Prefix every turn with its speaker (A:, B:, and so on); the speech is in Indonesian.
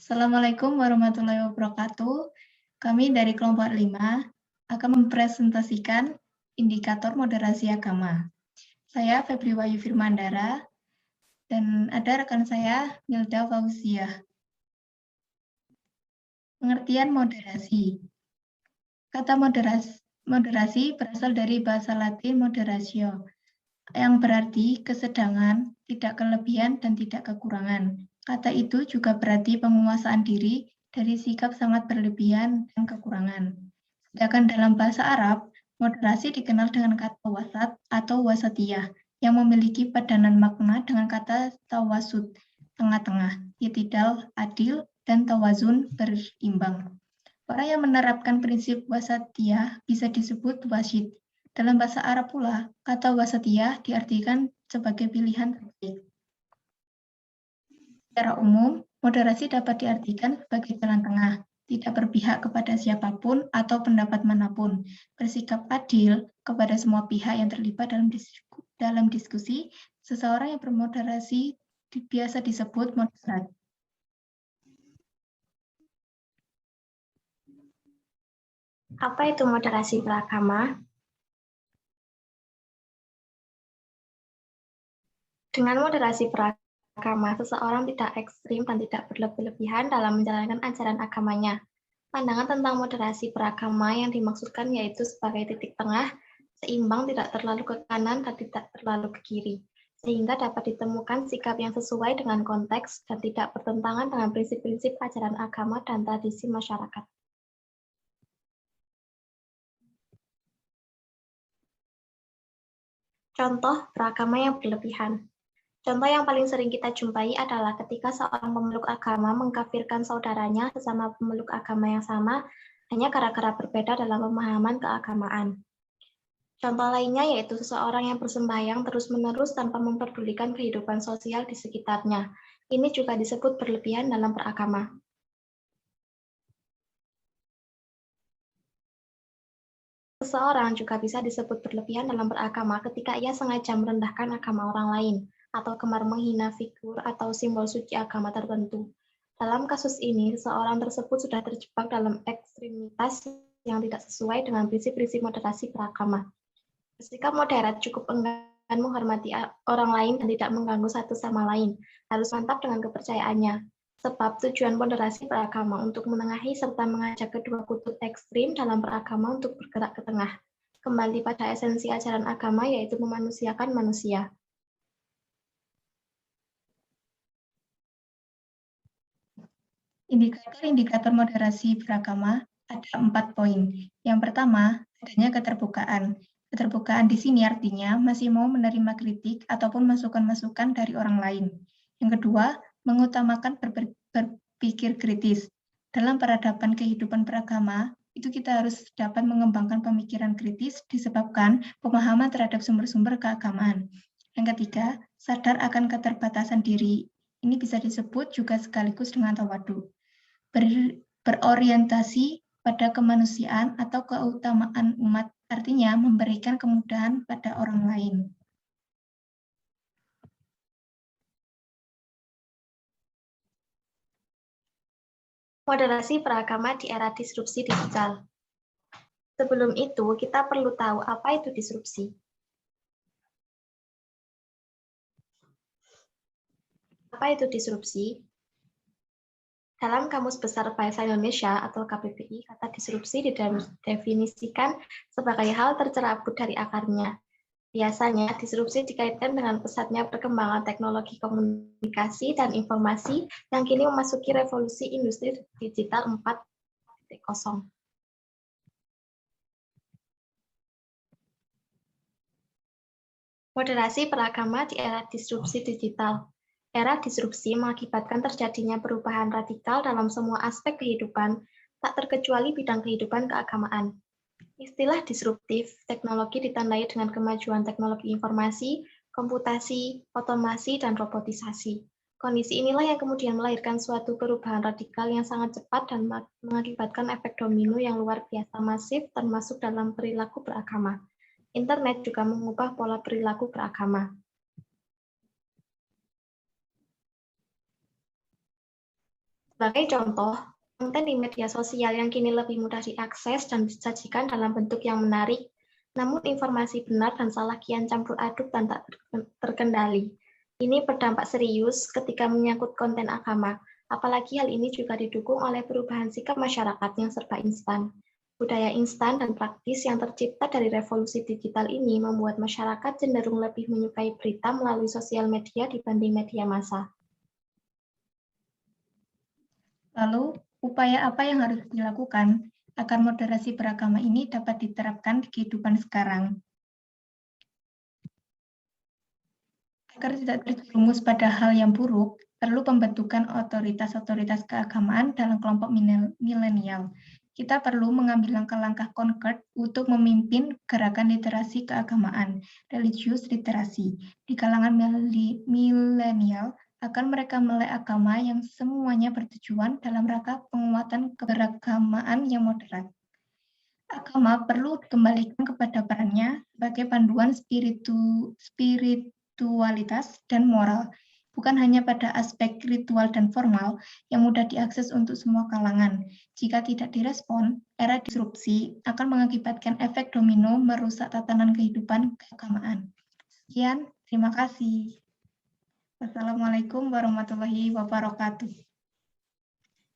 A: Assalamualaikum warahmatullahi wabarakatuh. Kami dari kelompok 5 akan mempresentasikan indikator moderasi agama. Saya Febri Wayu Firmandara dan ada rekan saya Milda Fauziah. Pengertian moderasi. Kata moderasi berasal dari bahasa Latin moderatio, yang berarti kesedangan, tidak kelebihan, dan tidak kekurangan. Kata itu juga berarti penguasaan diri dari sikap sangat berlebihan dan kekurangan. Sedangkan dalam bahasa Arab, moderasi dikenal dengan kata wasat atau wasatiyah, yang memiliki padanan makna dengan kata tawasud, tengah-tengah, itidal, adil, dan tawazun, berimbang. Orang yang menerapkan prinsip wasatiyah bisa disebut wasyid. Dalam bahasa Arab pula, kata wasatiyah diartikan sebagai pilihan terbaik. Secara umum, moderasi dapat diartikan sebagai jalan tengah, tidak berpihak kepada siapapun atau pendapat manapun, bersikap adil kepada semua pihak yang terlibat dalam diskusi. Seseorang yang bermoderasi biasa disebut moderat.
B: Apa itu moderasi beragama? Dengan moderasi beragama, seseorang tidak ekstrim dan tidak berlebihan dalam menjalankan ajaran agamanya. Pandangan tentang moderasi beragama yang dimaksudkan yaitu sebagai titik tengah, seimbang, tidak terlalu ke kanan dan tidak terlalu ke kiri, sehingga dapat ditemukan sikap yang sesuai dengan konteks dan tidak bertentangan dengan prinsip-prinsip ajaran agama dan tradisi masyarakat. Contoh beragama yang berlebihan. Contoh yang paling sering kita jumpai adalah ketika seorang pemeluk agama mengkafirkan saudaranya sesama pemeluk agama yang sama hanya gara-gara berbeda dalam pemahaman keagamaan. Contoh lainnya yaitu seseorang yang bersembahyang terus-menerus tanpa memperdulikan kehidupan sosial di sekitarnya. Ini juga disebut berlebihan dalam beragama. Seseorang juga bisa disebut berlebihan dalam beragama ketika ia sengaja merendahkan agama orang lain, atau gemar menghina figur atau simbol suci agama tertentu. Dalam kasus ini, seseorang tersebut sudah terjebak dalam ekstremitas yang tidak sesuai dengan prinsip-prinsip moderasi beragama. Bersikap moderat cukup enggan menghormati orang lain dan tidak mengganggu satu sama lain, harus mantap dengan kepercayaannya. Sebab tujuan moderasi beragama untuk menengahi serta mengajak kedua kutub ekstrim dalam beragama untuk bergerak ke tengah. Kembali pada esensi ajaran agama yaitu memanusiakan manusia.
A: Indikator-indikator moderasi beragama ada 4 poin. Yang pertama, adanya keterbukaan. Keterbukaan di sini artinya masih mau menerima kritik ataupun masukan-masukan dari orang lain. Yang kedua, mengutamakan berpikir kritis. Dalam peradaban kehidupan beragama, itu kita harus dapat mengembangkan pemikiran kritis disebabkan pemahaman terhadap sumber-sumber keagamaan. Yang ketiga, sadar akan keterbatasan diri. Ini bisa disebut juga sekaligus dengan tawadu. Berorientasi pada kemanusiaan atau keutamaan umat, artinya memberikan kemudahan pada orang lain.
B: Moderasi beragama di era disrupsi digital. Sebelum itu, kita perlu tahu apa itu disrupsi. Apa itu disrupsi? Dalam Kamus Besar Bahasa Indonesia atau KBBI, kata disrupsi didefinisikan sebagai hal tercerabut dari akarnya. Biasanya, disrupsi dikaitkan dengan pesatnya perkembangan teknologi komunikasi dan informasi yang kini memasuki revolusi industri digital 4.0. Moderasi beragama di era disrupsi digital. Era disrupsi mengakibatkan terjadinya perubahan radikal dalam semua aspek kehidupan, tak terkecuali bidang kehidupan keagamaan. Istilah disruptif teknologi ditandai dengan kemajuan teknologi informasi, komputasi, otomasi, dan robotisasi. Kondisi inilah yang kemudian melahirkan suatu perubahan radikal yang sangat cepat dan mengakibatkan efek domino yang luar biasa masif termasuk dalam perilaku beragama. Internet juga mengubah pola perilaku beragama. Sebagai contoh, konten di media sosial yang kini lebih mudah diakses dan disajikan dalam bentuk yang menarik, namun informasi benar dan salah kian campur aduk dan tak terkendali. Ini berdampak serius ketika menyangkut konten agama, apalagi hal ini juga didukung oleh perubahan sikap masyarakat yang serba instan. Budaya instan dan praktis yang tercipta dari revolusi digital ini membuat masyarakat cenderung lebih menyukai berita melalui sosial media dibanding media massa.
A: Lalu, upaya apa yang harus dilakukan agar moderasi beragama ini dapat diterapkan di kehidupan sekarang? Agar tidak terjerumus pada hal yang buruk, perlu pembentukan otoritas-otoritas keagamaan dalam kelompok milenial. Kita perlu mengambil langkah-langkah konkret untuk memimpin gerakan literasi keagamaan, religius literasi, di kalangan milenial agar mereka melek agama yang semuanya bertujuan dalam rangka penguatan keberagamaan yang moderat. Agama perlu dikembalikan kepada perannya sebagai panduan spiritualitas dan moral, bukan hanya pada aspek ritual dan formal yang mudah diakses untuk semua kalangan. Jika tidak direspon, era disrupsi akan mengakibatkan efek domino merusak tatanan kehidupan keagamaan. Sekian, terima kasih. Wassalamualaikum warahmatullahi wabarakatuh.